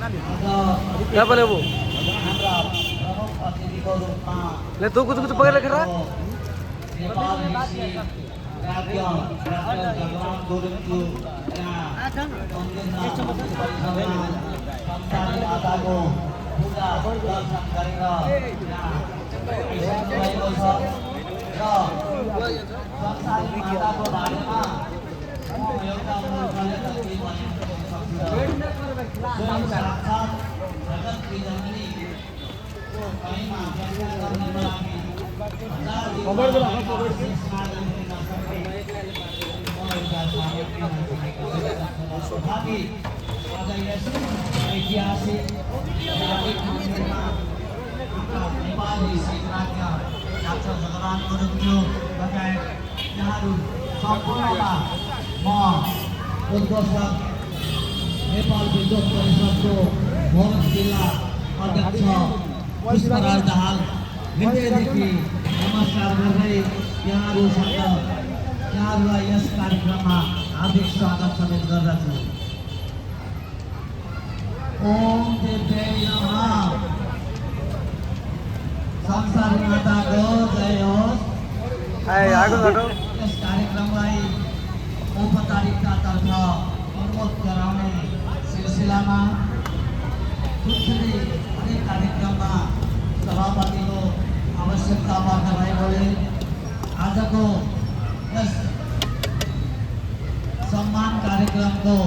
क्या बोले वो ले तू कुछ कुछ पकड़ रख रहा नेपाल विद्युत परिषदको भोरस जिल्ला अध्यक्ष पुष्पराज दाहाल हृदयदेखि नमस्कार गर्दै यहाँहरूलाई यस कार्यक्रममा हार्दिक स्वागत समेत गर्दछु। ओम देव्यै नमः। संसारी माताको जय होस्। यस कार्यक्रमलाई औपचारिकतातर्फ अनुमोद गराउने सिलसिलामा ठुल्ठुलै हरेक कार्यक्रममा सभापतिको आवश्यकता पर्न भएकोले आजको यस सम्मान कार्यक्रमको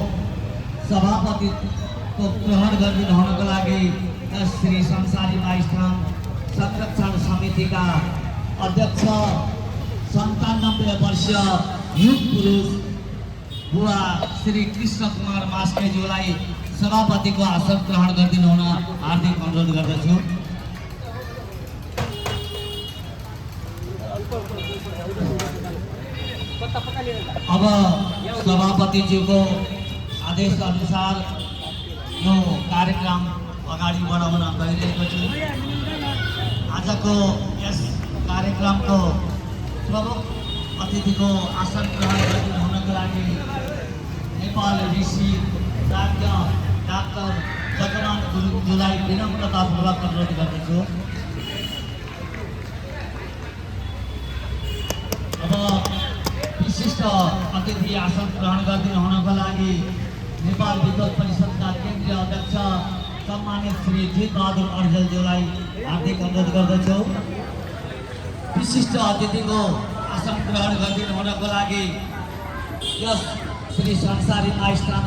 सभापतित्व ग्रहण गरिदिनु हुनको लागि श्री संसारी माइस्थान संरक्षण समितिका अध्यक्ष 97 वर्षीय युग पुरुष बुवा श्री कृष्ण कुमार मास्केज्यूलाई सभापतिको आसन ग्रहण गरिदिनु हुन हार्दिक अनुरोध गर्दछु। अब सभापतिज्यूको आदेश अनुसार यो कार्यक्रम अगाडि बढाउन गइरहेको छु। आजको यस कार्यक्रमको प्रमुख अतिथिको आसन ग्रहण गरिदिनु हुनको लागि नेपाल ऋषि राज्य डाक्टर जगनाथ गुरुङज्यूलाई विनम्रतापूर्वक अनुरोध गर्दछु। अब विशिष्ट अतिथि आसन ग्रहण गरिदिनु हुनको लागि नेपाल विद्युत परिषदका केन्द्रीय अध्यक्ष सम्मानित श्री जीत बहादुर अर्जेलज्यूलाई हार्दिक अनुरोध गर्दछु। विशिष्ट अतिथिको आसन ग्रहण गरिदिनु हुनको लागि यस श्री संसारी माइस्थान